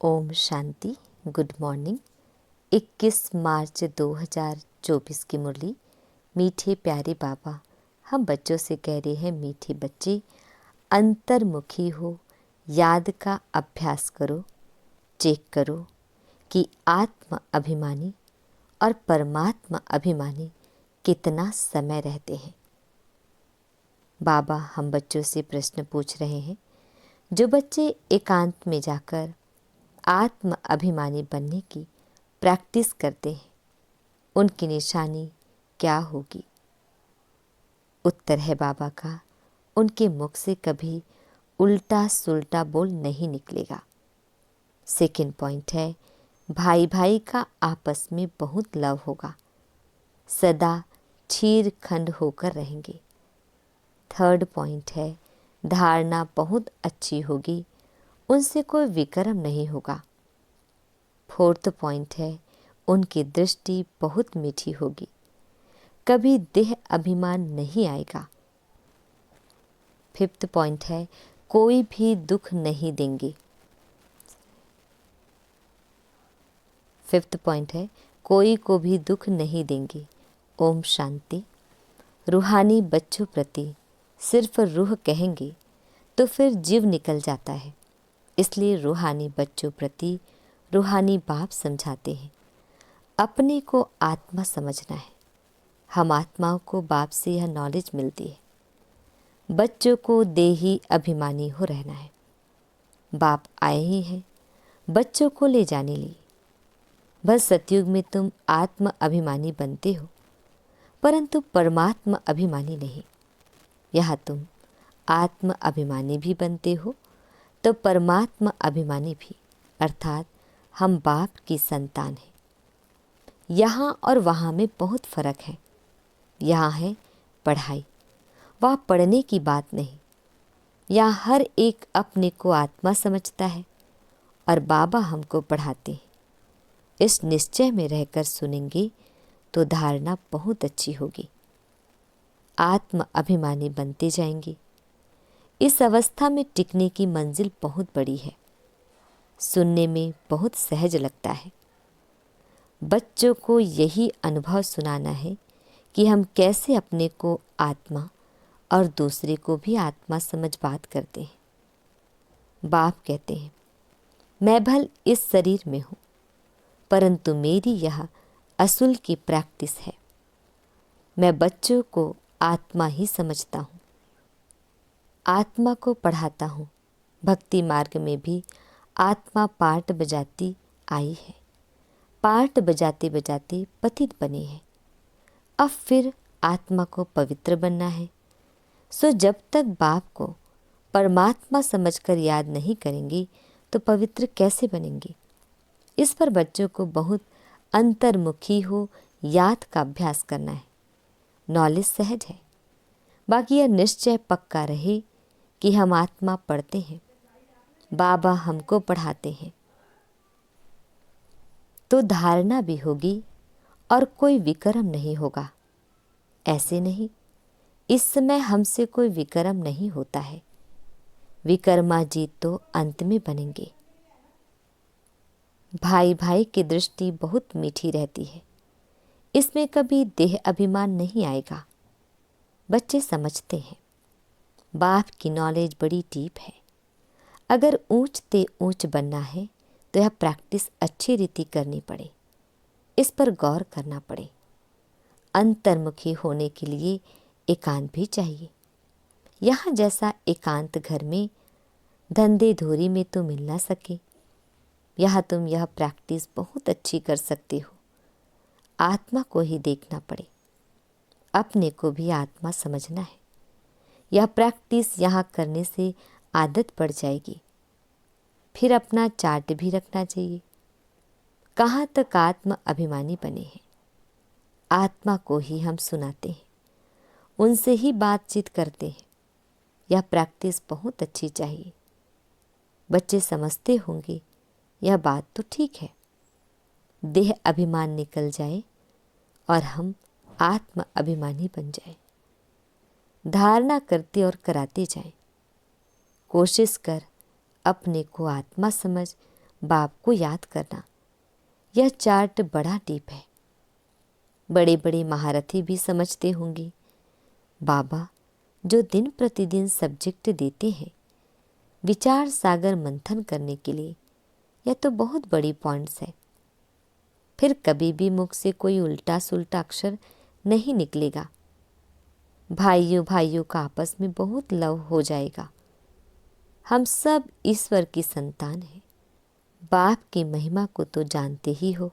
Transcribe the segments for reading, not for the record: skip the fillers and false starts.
Om Shanti. Good morning. 21 मार्च 2024 की मुरली। मीठे प्यारे बाबा हम बच्चों से कह रहे हैं, मीठे बच्चे अंतर्मुखी हो, याद का अभ्यास करो, चेक करो कि आत्म अभिमानी और परमात्मा अभिमानी कितना समय रहते हैं। बाबा हम बच्चों से प्रश्न पूछ रहे हैं, जो बच्चे एकांत में जाकर आत्म अभिमानी बनने की प्रैक्टिस करते हैं, उनकी निशानी क्या होगी? उत्तर है बाबा का, उनके मुख से कभी उल्टा सुल्टा बोल नहीं निकलेगा। सेकंड पॉइंट है, भाई भाई का आपस में बहुत लव होगा, सदा छीर खंड होकर रहेंगे। थर्ड पॉइंट है, धारणा बहुत अच्छी होगी, उनसे कोई विकर्म नहीं होगा। फोर्थ पॉइंट है, उनकी दृष्टि बहुत मीठी होगी, कभी देह अभिमान नहीं आएगा। फिफ्थ पॉइंट है, कोई भी दुख नहीं देंगे। फिफ्थ पॉइंट है, कोई को भी दुख नहीं देंगे। ओम शांति। रूहानी बच्चों प्रति सिर्फ रूह कहेंगे तो फिर जीव निकल जाता है, इसलिए रूहानी बच्चों प्रति रूहानी बाप समझाते हैं, अपने को आत्मा समझना है। हम आत्माओं को बाप से यह नॉलेज मिलती है, बच्चों को देही अभिमानी हो रहना है। बाप आए ही हैं बच्चों को ले जाने लिए। बस सतयुग में तुम आत्म अभिमानी बनते हो, परंतु परमात्मा अभिमानी नहीं। यहाँ तुम आत्म अभिमानी भी बनते हो तो परमात्मा अभिमानी भी, अर्थात हम बाप की संतान हैं। यहाँ और वहाँ में बहुत फर्क है। यहाँ है पढ़ाई, वह पढ़ने की बात नहीं। यहाँ हर एक अपने को आत्मा समझता है और बाबा हमको पढ़ाते हैं। इस निश्चय में रहकर सुनेंगे तो धारणा बहुत अच्छी होगी, आत्म अभिमानी बनते जाएंगे। इस अवस्था में टिकने की मंजिल बहुत बड़ी है, सुनने में बहुत सहज लगता है। बच्चों को यही अनुभव सुनाना है कि हम कैसे अपने को आत्मा और दूसरे को भी आत्मा समझ बात करते हैं। बाप कहते हैं, मैं भल इस शरीर में हूँ, परंतु मेरी यह असुल की प्रैक्टिस है। मैं बच्चों को आत्मा ही समझता हूँ, आत्मा को पढ़ाता हूँ। भक्ति मार्ग में भी आत्मा पार्ट बजाती आई है, पार्ट बजाते बजाते पतित बने हैं। अब फिर आत्मा को पवित्र बनना है। सो जब तक बाप को परमात्मा समझकर याद नहीं करेंगे तो पवित्र कैसे बनेंगे? इस पर बच्चों को बहुत अंतर्मुखी हो, याद का अभ्यास करना है। नॉलेज सहज है, बाकी यह निश्चय पक्का रहे कि हम आत्मा पढ़ते हैं, बाबा हमको पढ़ाते हैं, तो धारणा भी होगी और कोई विकर्म नहीं होगा। ऐसे नहीं, इस समय हमसे कोई विकर्म नहीं होता है। विकर्मा जी तो अंत में बनेंगे। भाई भाई की दृष्टि बहुत मीठी रहती है, इसमें कभी देह अभिमान नहीं आएगा। बच्चे समझते हैं, बाप की नॉलेज बड़ी डीप है। अगर ऊंच ते ऊंच बनना है तो यह प्रैक्टिस अच्छी रीति करनी पड़े, इस पर गौर करना पड़े। अंतर्मुखी होने के लिए एकांत भी चाहिए। यहाँ जैसा एकांत घर में धंधे धूरी में तो मिल ना सके, यहाँ तुम यह प्रैक्टिस बहुत अच्छी कर सकते हो। आत्मा को ही देखना पड़े, अपने को भी आत्मा समझना है। यह प्रैक्टिस यहाँ करने से आदत पड़ जाएगी। फिर अपना चार्ट भी रखना चाहिए, कहाँ तक आत्म अभिमानी बने हैं। आत्मा को ही हम सुनाते हैं, उनसे ही बातचीत करते हैं। यह प्रैक्टिस बहुत अच्छी चाहिए। बच्चे समझते होंगे यह बात तो ठीक है, देह अभिमान निकल जाए और हम आत्म अभिमानी बन जाए। धारणा करते और कराते जाएं। कोशिश कर अपने को आत्मा समझ, बाप को याद करना। यह चार्ट बड़ा डीप है। बड़े बड़े महारथी भी समझते होंगे। बाबा जो दिन प्रतिदिन सब्जेक्ट देते हैं विचार सागर मंथन करने के लिए, यह तो बहुत बड़ी पॉइंट्स है। फिर कभी भी मुख से कोई उल्टा सुल्टा अक्षर नहीं निकलेगा। भाइयों भाइयों का आपस में बहुत लव हो जाएगा। हम सब ईश्वर की संतान हैं। बाप की महिमा को तो जानते ही हो।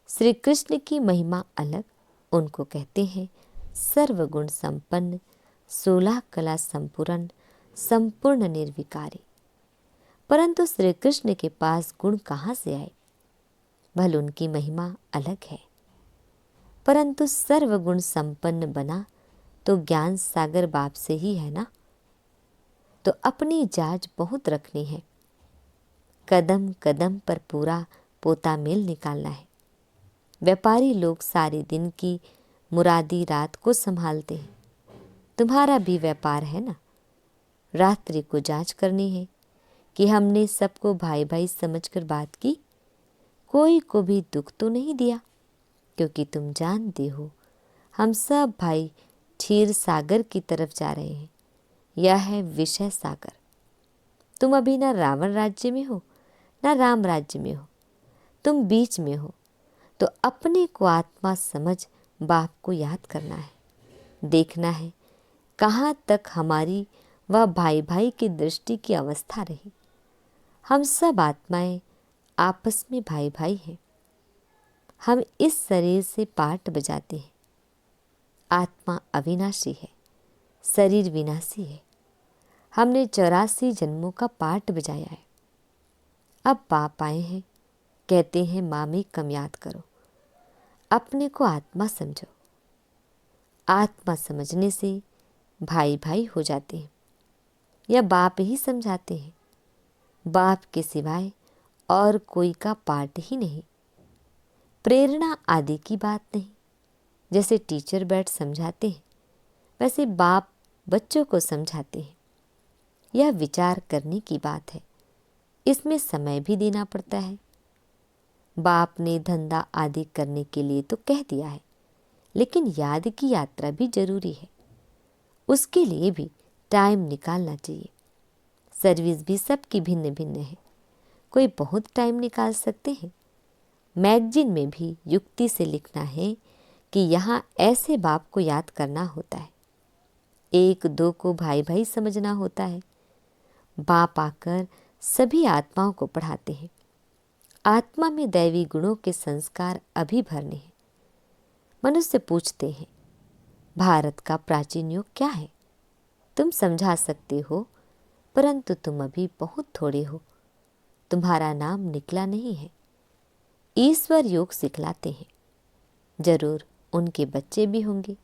श्री कृष्ण की महिमा अलग, उनको कहते हैं सर्वगुण संपन्न, 16 कला संपूर्ण, संपूर्ण निर्विकारी। परंतु श्री कृष्ण के पास गुण कहाँ से आए? भले उनकी महिमा अलग है, परंतु सर्वगुण संपन्न बना तो ज्ञान सागर बाप से ही है ना। तो अपनी जांच बहुत रखनी है। कदम कदम पर पूरा पोता मेल निकालना है। व्यापारी लोग सारे दिन की मुरादी रात को संभालते हैं। तुम्हारा भी व्यापार है ना। रात्रि को जांच करनी है कि हमने सबको भाई भाई समझकर बात की, कोई को भी दुख तो नहीं दिया, क्योंकि तुम जानते हो हम सब भाई क्षीर सागर की तरफ जा रहे हैं। यह है विषय सागर। तुम अभी ना रावण राज्य में हो ना राम राज्य में हो, तुम बीच में हो। तो अपने को आत्मा समझ बाप को याद करना है, देखना है कहाँ तक हमारी व भाई भाई की दृष्टि की अवस्था रही। हम सब आत्माएं आपस में भाई भाई हैं। हम इस शरीर से पाठ बजाते हैं। आत्मा अविनाशी है, शरीर विनाशी है। हमने 84 जन्मों का पाठ बजाया है। अब बाप आए हैं, कहते हैं मामी कम याद करो, अपने को आत्मा समझो। आत्मा समझने से भाई भाई हो जाते हैं। यह बाप ही समझाते हैं। बाप के सिवाय और कोई का पाठ ही नहीं। प्रेरणा आदि की बात नहीं। जैसे टीचर बैठ समझाते हैं, वैसे बाप बच्चों को समझाते हैं। यह विचार करने की बात है। इसमें समय भी देना पड़ता है। बाप ने धंधा आदि करने के लिए तो कह दिया है, लेकिन याद की यात्रा भी जरूरी है। उसके लिए भी टाइम निकालना चाहिए। सर्विस भी सबकी भिन्न भिन्न है। कोई बहुत टाइम निकाल सकते हैं। मैगजीन में भी युक्ति से लिखना है कि यहाँ ऐसे बाप को याद करना होता है। 1-2 को भाई भाई समझना होता है। बाप आकर सभी आत्माओं को पढ़ाते हैं। आत्मा में दैवी गुणों के संस्कार अभी भरने हैं। मनुष्य पूछते हैं भारत का प्राचीन युग क्या है? तुम समझा सकते हो, परंतु तुम अभी बहुत थोड़े हो। तुम्हारा नाम निकला नहीं है। ईश्वर योग सिखलाते हैं। जरूर उनके बच्चे भी होंगे,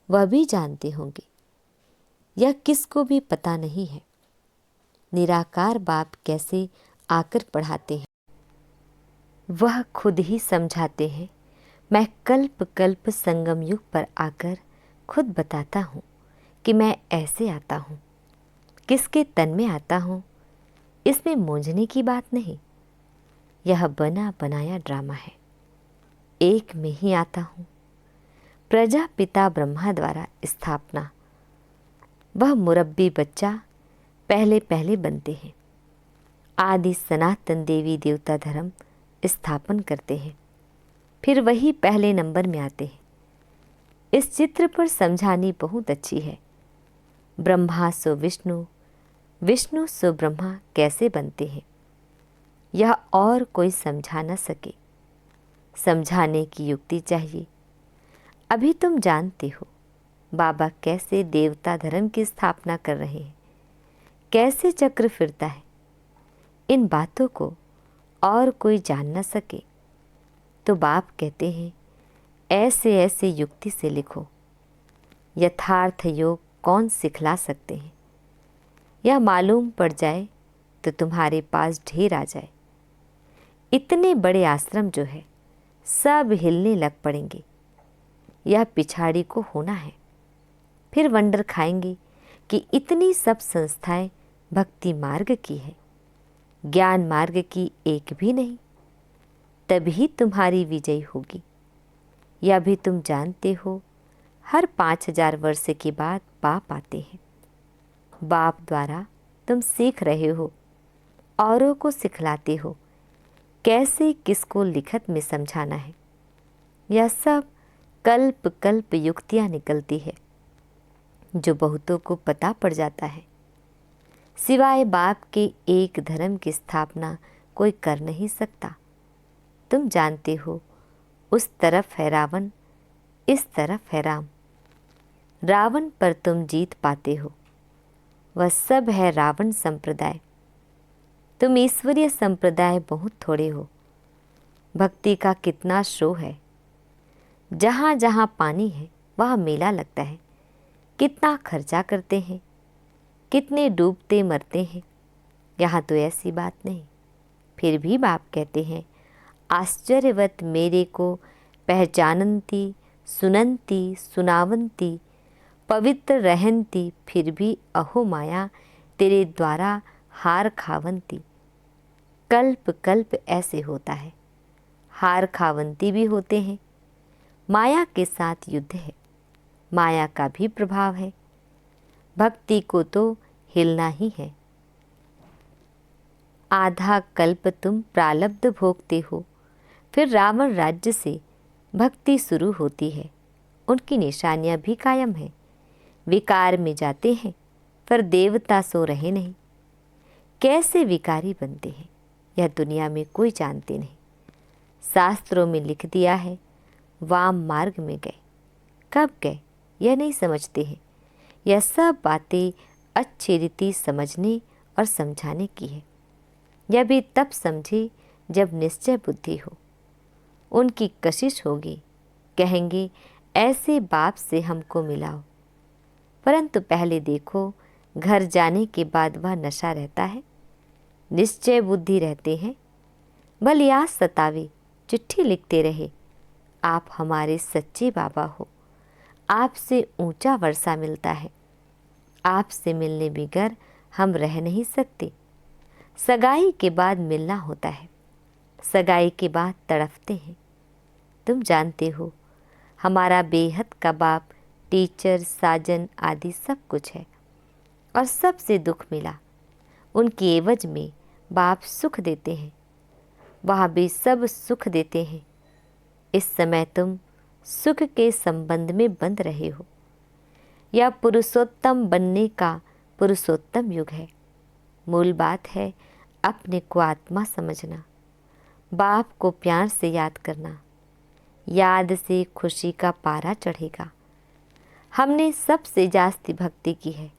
वह भी जानते होंगे। यह किसको भी पता नहीं है। निराकार बाप कैसे आकर पढ़ाते हैं, वह खुद ही समझाते हैं। मैं कल्प कल्प संगम युग पर आकर खुद बताता हूँ कि मैं ऐसे आता हूँ, किसके तन में आता हूँ। इसमें मूंझने की बात नहीं। यह बना बनाया ड्रामा है। एक में ही आता हूँ। प्रजापिता ब्रह्मा द्वारा स्थापना। वह मुरब्बी बच्चा पहले पहले बनते हैं। आदि सनातन देवी देवता धर्म स्थापन करते हैं, फिर वही पहले नंबर में आते हैं। इस चित्र पर समझानी बहुत अच्छी है। ब्रह्मा सो विष्णु, विष्णु सो ब्रह्मा कैसे बनते हैं, यह और कोई समझा न सके। समझाने की युक्ति चाहिए। अभी तुम जानते हो बाबा कैसे देवता धर्म की स्थापना कर रहे हैं, कैसे चक्र फिरता है। इन बातों को और कोई जान न सके तो बाप कहते हैं ऐसे ऐसे युक्ति से लिखो। यथार्थ योग कौन सिखला सकते हैं? यह मालूम पड़ जाए तो तुम्हारे पास ढेर आ जाए। इतने बड़े आश्रम जो है सब हिलने लग पड़ेंगे। यह पिछाड़ी को होना है। फिर वंडर खाएंगे कि इतनी सब संस्थाएं भक्ति मार्ग की है। ज्ञान मार्ग की एक भी नहीं, तभी तुम्हारी विजय होगी। यह भी तुम जानते हो, हर 5000 वर्ष के बाद पाप आते हैं। बाप द्वारा तुम सीख रहे हो, औरों को सिखलाते हो कैसे किसको लिखत में समझाना है। यह सब कल्प कल्प युक्तियाँ निकलती है जो बहुतों को पता पड़ जाता है। सिवाय बाप के एक धर्म की स्थापना कोई कर नहीं सकता। तुम जानते हो, उस तरफ है रावण, इस तरफ है राम। रावण पर तुम जीत पाते हो, वह सब है रावण संप्रदाय। तुम ईश्वरीय संप्रदाय बहुत थोड़े हो। भक्ति का कितना शो है, जहाँ जहाँ पानी है वहाँ मेला लगता है। कितना खर्चा करते हैं, कितने डूबते मरते हैं। यहाँ तो ऐसी बात नहीं। फिर भी बाप कहते हैं, आश्चर्यवत मेरे को पहचानती, सुनंती, सुनावंती, पवित्र रहंती, फिर भी अहो माया तेरे द्वारा हार खावंती। कल्प कल्प ऐसे होता है। हार खावंती भी होते हैं। माया के साथ युद्ध है, माया का भी प्रभाव है। भक्ति को तो हिलना ही है। आधा कल्प तुम प्रालब्ध भोगते हो, फिर रावण राज्य से भक्ति शुरू होती है। उनकी निशानियां भी कायम हैं। विकार में जाते हैं, पर देवता सो रहे नहीं। कैसे विकारी बनते हैं यह दुनिया में कोई जानते नहीं। शास्त्रों में लिख दिया है, वाम मार्ग में गए। कब गए यह नहीं समझते हैं। यह सब बातें अच्छी रीति समझने और समझाने की है। यह भी तब समझे जब निश्चय बुद्धि हो। उनकी कशिश होगी, कहेंगे ऐसे बाप से हमको मिलाओ। परंतु पहले देखो, घर जाने के बाद वह नशा रहता है, निश्चय बुद्धि रहते हैं। भले आज सतावे, चिट्ठी लिखते रहे, आप हमारे सच्चे बाबा हो। आपसे ऊंचा वर्षा मिलता है। आपसे मिलने बगैर हम रह नहीं सकते। सगाई के बाद मिलना होता है, सगाई के बाद तड़पते हैं। तुम जानते हो, हमारा बेहद का बाप टीचर, साजन आदि सब कुछ है, और सबसे दुख मिला। उनकी एवज में बाप सुख देते हैं, वहाँ भी सब सुख देते हैं। इस समय तुम सुख के संबंध में बंध रहे हो। यह पुरुषोत्तम बनने का पुरुषोत्तम युग है। मूल बात है अपने को आत्मा समझना, बाप को प्यार से याद करना। याद से खुशी का पारा चढ़ेगा। हमने सबसे जास्ती भक्ति की है,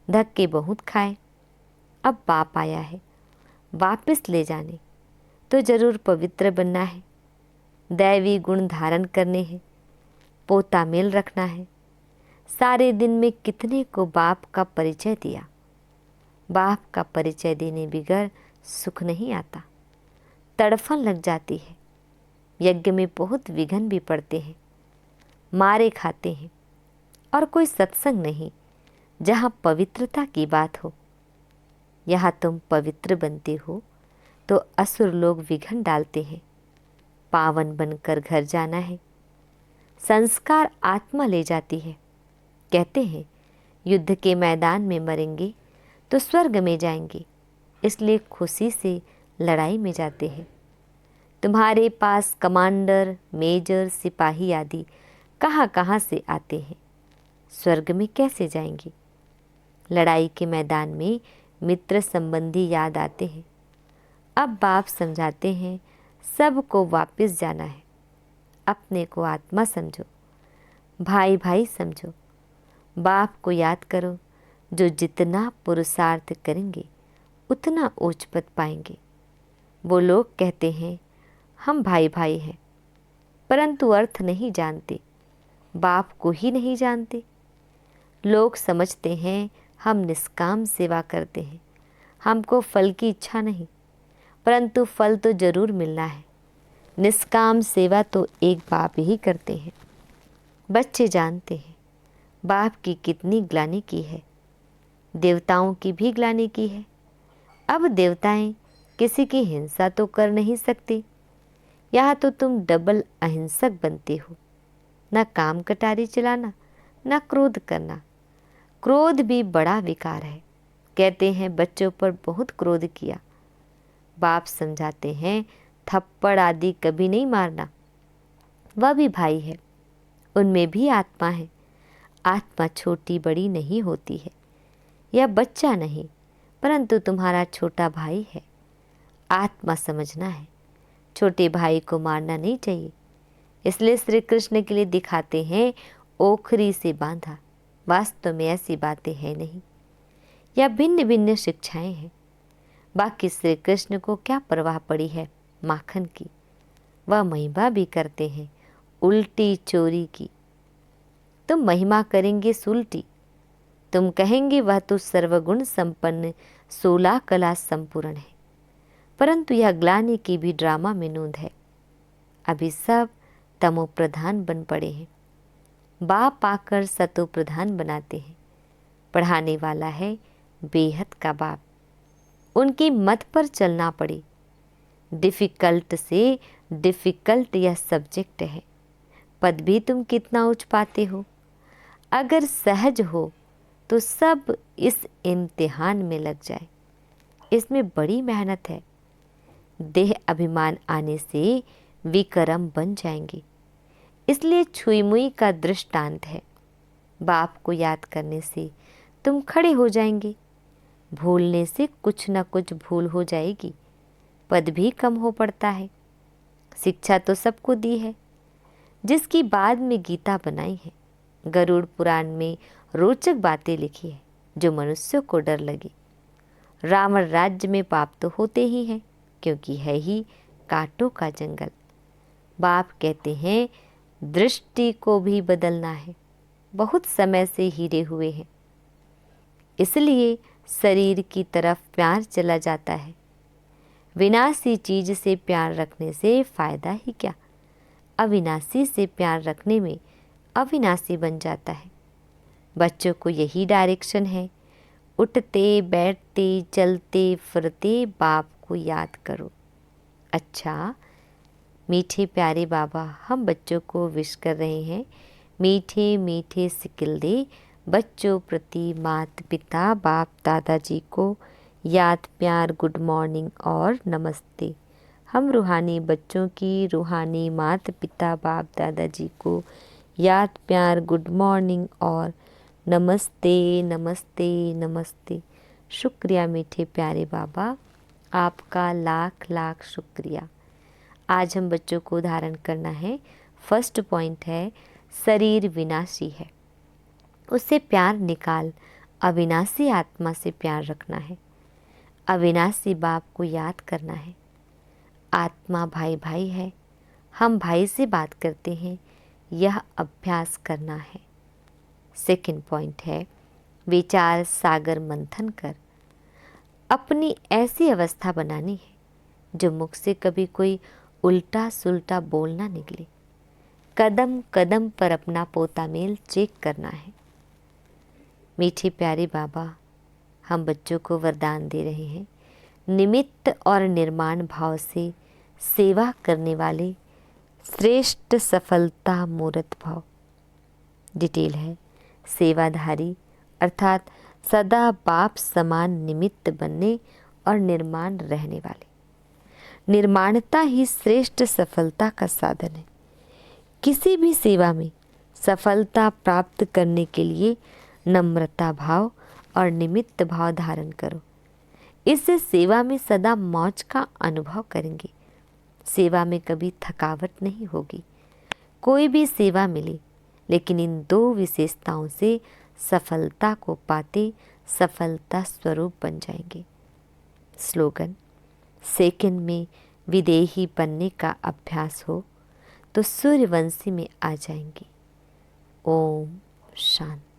धक्के बहुत खाए। अब बाप आया है वापस ले जाने, तो जरूर पवित्र बनना है, दैवी गुण धारण करने हैं, पोता मेल रखना है। सारे दिन में कितने को बाप का परिचय दिया। बाप का परिचय देने बगैर सुख नहीं आता, तड़फन लग जाती है। यज्ञ में बहुत विघ्न भी पड़ते हैं, मारे खाते हैं, और कोई सत्संग नहीं जहाँ पवित्रता की बात हो। यहाँ तुम पवित्र बनते हो तो असुर लोग विघ्न डालते हैं। पावन बनकर घर जाना है। संस्कार आत्मा ले जाती है। कहते हैं युद्ध के मैदान में मरेंगे तो स्वर्ग में जाएंगे, इसलिए खुशी से लड़ाई में जाते हैं। तुम्हारे पास कमांडर, मेजर, सिपाही आदि कहाँ कहाँ से आते हैं, स्वर्ग में कैसे जाएंगे। लड़ाई के मैदान में मित्र संबंधी याद आते हैं। अब बाप समझाते हैं सबको वापस जाना है। अपने को आत्मा समझो, भाई भाई समझो। बाप को याद करो, जो जितना पुरुषार्थ करेंगे उतना उच्च पद पाएंगे। वो लोग कहते हैं हम भाई भाई हैं, परंतु अर्थ नहीं जानते, बाप को ही नहीं जानते। लोग समझते हैं हम निष्काम सेवा करते हैं, हमको फल की इच्छा नहीं, परंतु फल तो जरूर मिलना है। निष्काम सेवा तो एक बाप ही करते हैं। बच्चे जानते हैं बाप की कितनी ग्लानि की है, देवताओं की भी ग्लानि की है। अब देवताएं किसी की हिंसा तो कर नहीं सकते। यहाँ तो तुम डबल अहिंसक बनते हो, न काम कटारी चलाना, न क्रोध करना। क्रोध भी बड़ा विकार है। कहते हैं बच्चों पर बहुत क्रोध किया। बाप समझाते हैं थप्पड़ आदि कभी नहीं मारना, वह भी भाई है, उनमें भी आत्मा है। आत्मा छोटी बड़ी नहीं होती है, यह बच्चा नहीं परंतु तुम्हारा छोटा भाई है। आत्मा समझना है, छोटे भाई को मारना नहीं चाहिए। इसलिए श्री कृष्ण के लिए दिखाते हैं ओखरी से बांधा, वास्तव में ऐसी बातें हैं नहीं। यह भिन्न भिन्न शिक्षाएं हैं। बाकी श्री कृष्ण को क्या परवाह पड़ी है माखन की। वह महिमा भी करते हैं उल्टी चोरी की। तुम महिमा करेंगे सुलटी, तुम कहेंगे वह तो सर्वगुण संपन्न 16 कला संपूर्ण है, परंतु यह ग्लानि की भी ड्रामा में नोंद है। अभी सब तमो प्रधान बन पड़े हैं, बाप आकर सतो प्रधान बनाते हैं। पढ़ाने वाला है बेहद का बाप, उनकी मत पर चलना पड़े। डिफ़िकल्ट से डिफ़िकल्ट यह सब्जेक्ट है। पद भी तुम कितना उच्च पाते हो। अगर सहज हो तो सब इस इम्तिहान में लग जाए। इसमें बड़ी मेहनत है। देह अभिमान आने से विक्रम बन जाएंगे। इसलिए छुई मुई का दृष्टांत है। बाप को याद करने से तुम खड़े हो जाएंगे। भूलने से कुछ न कुछ भूल हो जाएगी, पद भी कम हो पड़ता है। शिक्षा तो सबको दी है, जिसकी बाद में गीता बनाई है। गरुड़ पुराण में रोचक बातें लिखी है जो मनुष्यों को डर लगे। रावण राज्य में पाप तो होते ही हैं, क्योंकि है ही कांटों का जंगल। बाप कहते हैं दृष्टि को भी बदलना है, बहुत समय से हीरे हुए हैं, इसलिए शरीर की तरफ प्यार चला जाता है। विनाशी चीज से प्यार रखने से फायदा ही क्या, अविनाशी से प्यार रखने में अविनाशी बन जाता है। बच्चों को यही डायरेक्शन है। उठते बैठते चलते फिरते बाप को याद करो। अच्छा, मीठे प्यारे बाबा हम बच्चों को विश कर रहे हैं। मीठे मीठे सिकिल दे बच्चों प्रति माता पिता बाप दादाजी को याद प्यार गुड मॉर्निंग और नमस्ते। हम रूहानी बच्चों की रूहानी माता पिता बाप दादाजी को याद प्यार गुड मॉर्निंग और नमस्ते नमस्ते नमस्ते। शुक्रिया मीठे प्यारे बाबा, आपका लाख लाख शुक्रिया। आज हम बच्चों को धारण करना है। फर्स्ट पॉइंट है शरीर विनाशी है, उससे प्यार निकाल, अविनाशी आत्मा से प्यार रखना है। अविनाशी बाप को याद करना है। आत्मा भाई भाई है, हम भाई से बात करते हैं, यह अभ्यास करना है। सेकंड पॉइंट है विचार सागर मंथन कर अपनी ऐसी अवस्था बनानी है जो मुख से कभी कोई उल्टा सुल्टा बोल ना निकले। कदम कदम पर अपना पोता मेल चेक करना है। मीठे प्यारे बाबा हम बच्चों को वरदान दे रहे हैं, निमित्त और निर्माण भाव से सेवा करने वाले श्रेष्ठ सफलता मूर्त भाव। डिटेल है सेवाधारी अर्थात सदा बाप समान निमित्त बनने और निर्माण रहने वाले। निर्माणता ही श्रेष्ठ सफलता का साधन है। किसी भी सेवा में सफलता प्राप्त करने के लिए नम्रता भाव और निमित्त भाव धारण करो। इससे सेवा में सदा मौज का अनुभव करेंगे। सेवा में कभी थकावट नहीं होगी। कोई भी सेवा मिले, लेकिन इन दो विशेषताओं से सफलता को पाते सफलता स्वरूप बन जाएंगे। स्लोगन, सेकंड में विदेही बनने का अभ्यास हो तो सूर्यवंशी में आ जाएंगे। ओम शांति।